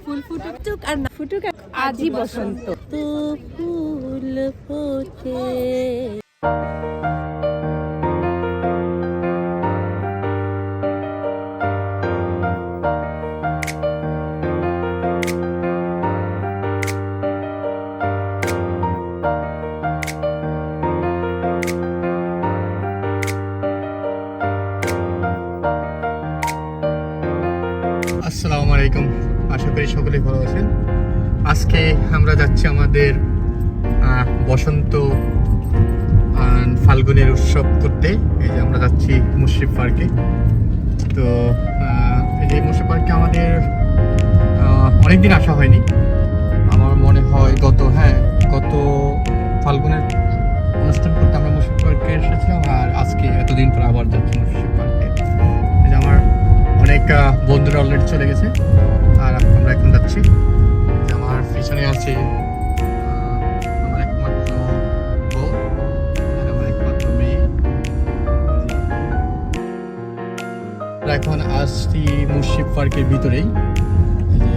ফুল ফুটুক আর না ফুটুক আজই বসন্ত তো ফুল ফোটে। আসসালামু আলাইকুম, আশা করি সকলেই ভালো আছেন। আজকে আমরা যাচ্ছি আমাদের বসন্ত ফাল্গুনের উৎসব করতে। এই যে আমরা যাচ্ছি মুশরিফ পার্কে। তো এই যে মুশরিফ পার্কে আমাদের অনেকদিন আসা হয়নি। আমার মনে হয় গত ফাল্গুনের অনুষ্ঠান করতে আমরা মুশরিফ পার্কে এসেছিলাম, আর আজকে এতদিন পর আবার যাচ্ছি মুশরিফ পার্কে। এই যে আমার অনেক বন্ধুরা অলরেডি চলে গেছে, আর আমরা এখন যাচ্ছি। আমার পিছনে আছে আমার একমাত্র বউ আর আমার একমাত্র মেয়ে। এখন আসছি মুশরিফ পার্কের ভিতরেই। এই যে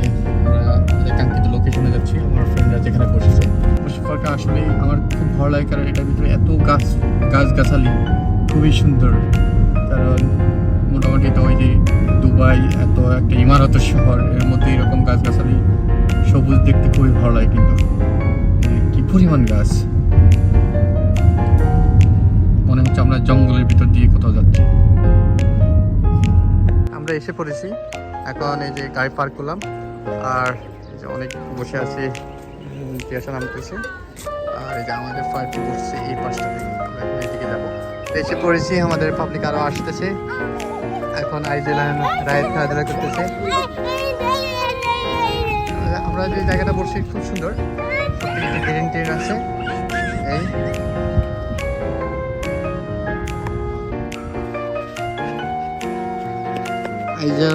আমরা আমাদের কাঙ্ক্ষিত লোকেশনে যাচ্ছি। আমার ফ্রেন্ডরা যেখানে বসেছে, মুশরিফ পার্কে আসলে আমার খুব ভালো লাগে, কারণ এটার ভিতরে এত গাছগাছালি খুবই সুন্দর। কারণ মোটামুটি তো ওই যে দুবাই এত একটা ইমারতের শহর, এর মধ্যে এরকম গাছগাছালি সবুজ দেখতে খুবই ভালো লাগে। কিন্তু কি পরিমাণ গাছ, মনে হচ্ছে আমরা জঙ্গলের ভিতর দিয়ে কোথাও যাচ্ছি। আমরা এসে পড়েছি এখন। এই যে গাড়ি পার্ক করলাম, আর এই যে অনেক বসে আছে, টিয়াশা নামতেছে। আর এই যে আমাদের পার্টি বসছে এই পাশটা থেকে, আমরা এখন এদিকে যাবো। এসে পড়েছি, আমাদের পাবলিক আরও আসতেছে। এখন আইজেলান রাইড খেলাধুলা করতেছে। আমরা যে জায়গাটা বসছি খুব সুন্দর, সবথেকে গ্যারেন্টির আছে। এই যে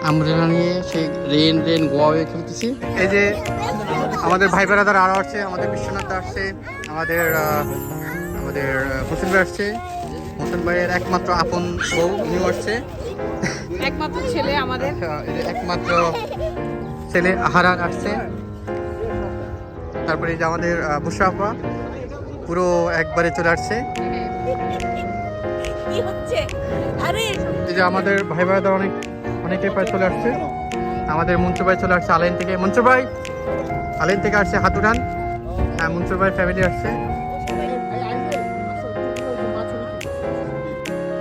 আমরেলা নিয়ে সেই রেন গোয়াওয়ে খেলতেছি। এই যে আমাদের ভাই বেড়াদার আরও আসছে, আমাদের বিশ্বনাথ আসছে, আমাদের হোসেন ভাই আসছে, হোসেন ভাইয়ের একমাত্র আপন বউ উনিও আসছে, একমাত্র ছেলে আমাদের, একমাত্র ছেলে আহারান আসছে। তারপরে যে আমাদের বুশরাফা পুরো একবারে চলে আসছে। এই যে আমাদের ভাই ভাইদের অনেকে প্রায় চলে আসছে। আমাদের মনসুর ভাই চলে আসছে আলাইন থেকে। মনসুর ভাই আলাইন থেকে আসছে, হাত উঠান। হ্যাঁ, মনসুর ভাই ফ্যামিলি আসছে।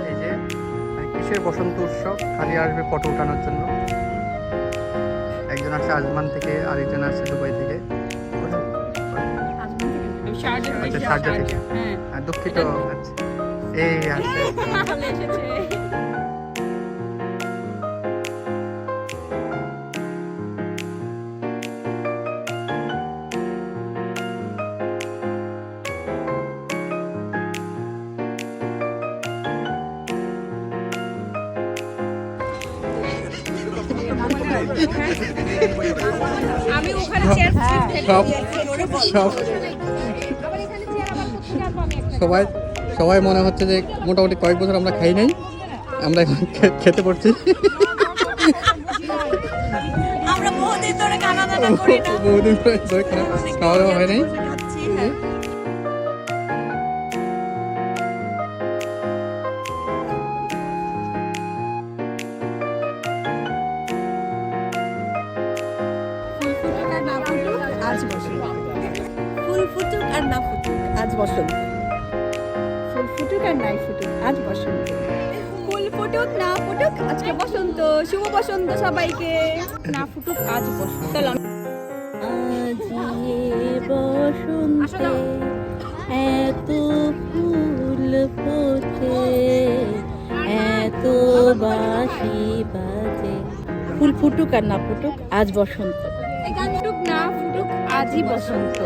এই যে কিসের বসন্ত উৎসব, খালি আসবে ফটো উঠানোর জন্য। একজন আসছে আজমান থেকে, আরেকজন আসছে দুবাই থেকে। আচ্ছা, শারজা থেকে। হ্যাঁ, দুঃখিত। আচ্ছা, এই আসছে। আমি ওখানে চেয়ার সবাই মনে হচ্ছে যে মোটামুটি কয়েক বছর আমরা খাই নাই, আমরা এখন খেতে পড়ছি। বহুদিন ধরে খাওয়া দাওয়া হয় নাই। ফুল ফুটুক আর না ফুটুক আজ বসন্ত, ফুল ফুটুক আর নাই ফুটুক আজ বসন্ত, ফুল ফুটুক না ফুটুক আজকে বসন্ত। শুভ বসন্ত সবাইকে। না ফুটুক আজ বসন্ত। বসন্ত এত ফুল ফোটে, এত বাঁশি বাজে। ফুল ফুটুক আর না ফুটুক আজ বসন্ত, ফুটুক না ফুটুক আজই বসন্ত,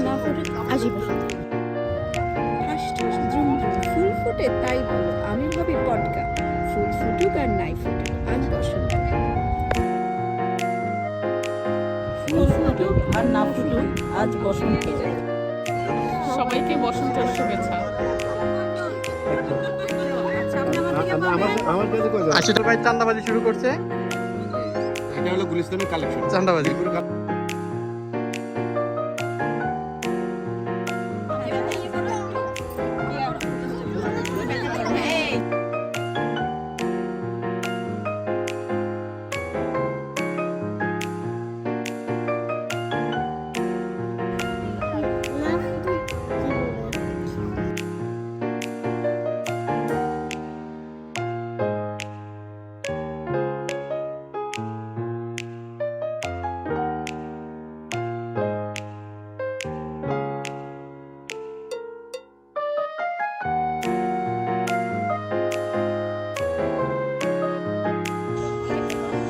না ফুটুক আজই বসন্ত। ঠাস ঠাস ঝুম ঝুম ফুল ফুটে তাই বলো, আমি ভাবি পটকা। ফুল ফুটুক আর নাই ফুটুক আজ বসন্ত, ফুল ফুটুক আর না ফুটুক আজ বসন্ত। সবাইকে বসন্তের শুভেচ্ছা। আশিটা ভাই চান্দাবাজি শুরু করছে। এটা হলো গুল ইসলামের কালেকশন। চান্দাবাজি।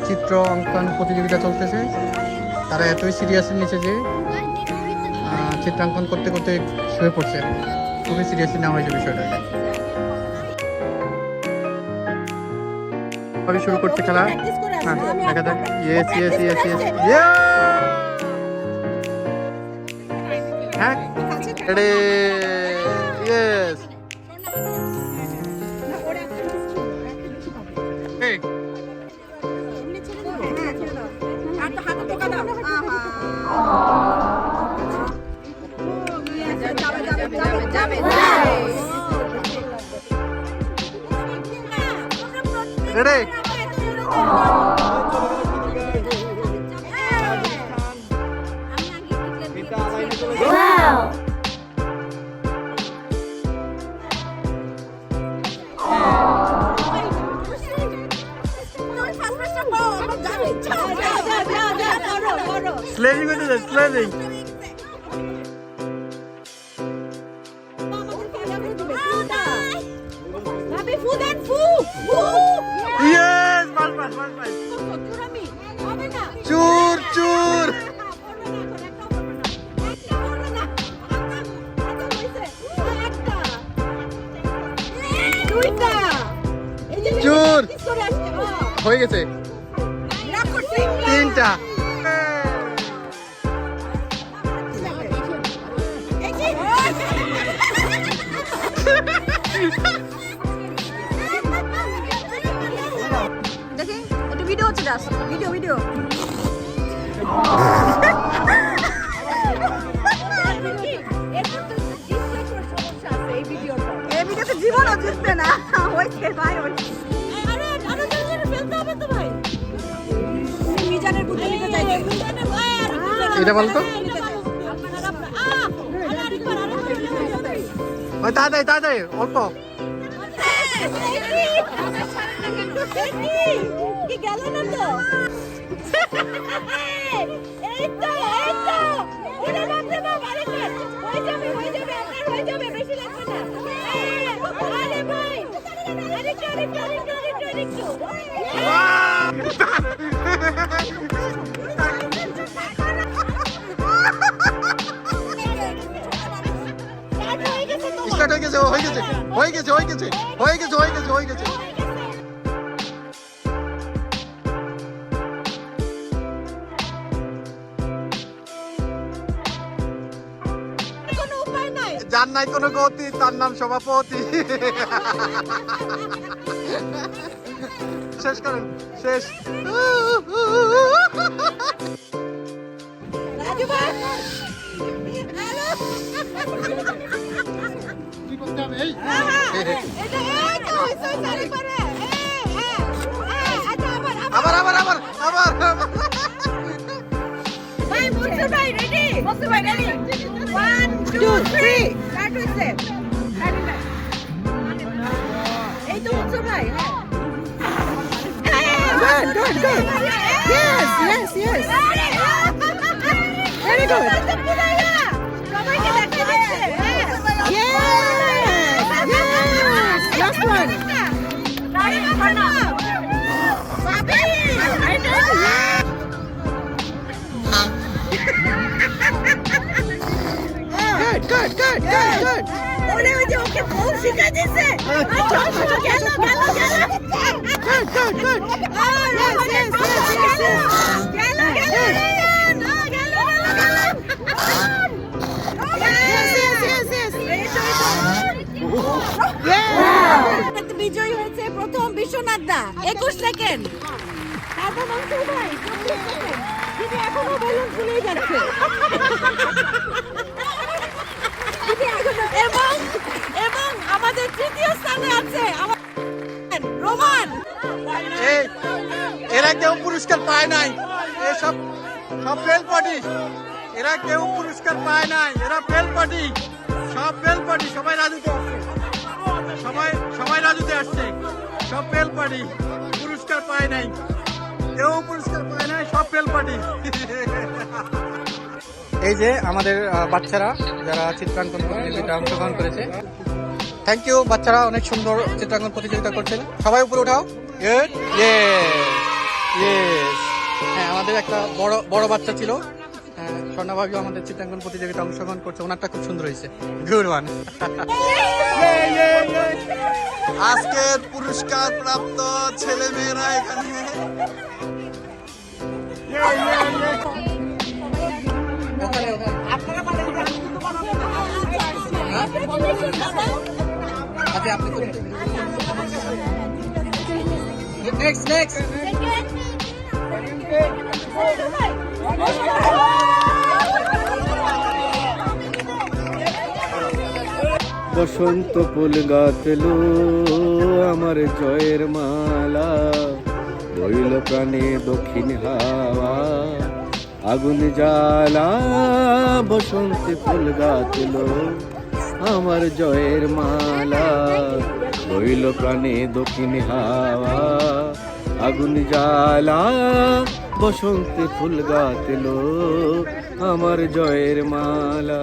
চিত্র অঙ্কন প্রতিযোগিতা চলতেছে। তারা এতই সিরিয়াস নিয়েছে যে চিত্রাঙ্কন করতে করতে শুয়ে পড়ছে। খুবই সিরিয়াসলি নেওয়া হয়েছে বিষয়টাকে। কবে শুরু করছে খেলা? হ্যাঁ, দেখা যাক। ইয়েস ইয়েস ইয়েস ইয়েস, হ্যাঁ রেডি, ইয়েস। এই রেডি, স্লেজিং হইতেছে, স্লেজিং। ইয়েস, বাস বাস বাস বাস। চুর চুর। চুর হয়ে গেছে, তিনটা। দেখি একটু ভিডিও হচ্ছে, জাস্ট ভিডিও ভিডিও। এই ভিডিওতে জীবনও জিতবে না। হয়েছে ভাই, হয়েছে। মিজানের বুদ্ধি নিতে চাইছে। এটা বলো তো। ওই তাড়াতাড়ি তাড়াতাড়ি, অল্প। কি গেল না তো? এই তো এই তো, ওরে বাপ রে বাপ, আরেকটা হয়ে যাবে হয়ে যাবে, আপনার হয়ে যাবে, বেশি লাগবে না। আরে ভাই, আরেকটু আরেকটু আরেকটু আরেকটু আরেকটু। স্টার্ট হয়ে গেছে, হয়ে গেছে হয়ে গেছে হয়ে গেছে হয়ে গেছে হয়ে গেছে হয়ে গেছে। যার নাই কোনো গতি তার নাম সভাপতি। শেষ করেন, শেষ। রাজু ভাই, কি করতে হবে? এই এটা এই তো হইছে, সারি পারে। আচ্ছা, আবার আবার আবার আবার। ভাই মনসুর ভাই রেডি? মনসুর ভাই রেডি? 1 2 3 স্টার্ট হইছে। এই তো মনসুর ভাই, হ্যাঁ। Good, good, good. Yes, yes, yes. Very good. সবাইকে দেখা যাচ্ছে। Yes, yes. Last one. Good, good, good, good, good. ওরে ওই যে ওকে বউ শিখাই দিয়েছে। আচ্ছা গেল গেল গেল। Good, good, good. Yes, yes, yes, yes, yes. গেল গেল না গেল গেল গেল। Yes, yes, yes, yes. Yeah. বিজয়ী হয়েছে প্রথম বিশ্বনাথ দা 21 সেকেন্ড। তারপর মনসুর ভাই দিদি এখনো বেলুন ফুলেই যাচ্ছে। দিদি এখনো- এবং আমাদের তৃতীয় স্থানে আছে আমার রোমান। এই এরা কেউ পুরস্কার পায় নাই, এসব সব ফেল পার্টি, এরা কেউ পুরস্কার পায় নাই, এরা ফেল পার্টি, সব ফেল পার্টি, সবাই রাজুতে আসছে, সবাই রাজুতে আসছে, সব ফেল পার্টি, পুরস্কার পায় নাই, কেউ পুরস্কার পায় নাই, সব ফেল পার্টি। এই যে আমাদের বাচ্চারা যারা চিত্রাঙ্কন প্রতিযোগিতা অংশগ্রহণ করেছে, থ্যাংক ইউ বাচ্চারা, অনেক সুন্দর চিত্রাঙ্কন প্রতিযোগিতা করছেন। সবাই উপরে উঠাও। Good? Yes. হ্যাঁ, আমাদের একটা বড় বাচ্চা ছিল, স্বর্ণাভাবী আমাদের চিত্রাঙ্কন প্রতিযোগিতা অংশগ্রহণ করছে, ওনারটা খুব সুন্দর হয়েছে। Good one. আজকে পুরস্কার প্রাপ্ত ছেলে মেয়েরা এখানে আচ্ছা, আপনি নেক্সট বসন্ত ফুল গাতলো আমার জয়ের মালা, বইল প্রাণে দক্ষিণ হাওয়া আগুন জ্বালা। বসন্ত ফুল গাতলো আমার জয়ের মালা, বইল প্রাণে দক্ষিণ হাওয়া আগুন জ্বালা। বসন্ত ফুল গাতলো আমার জয়ের মালা।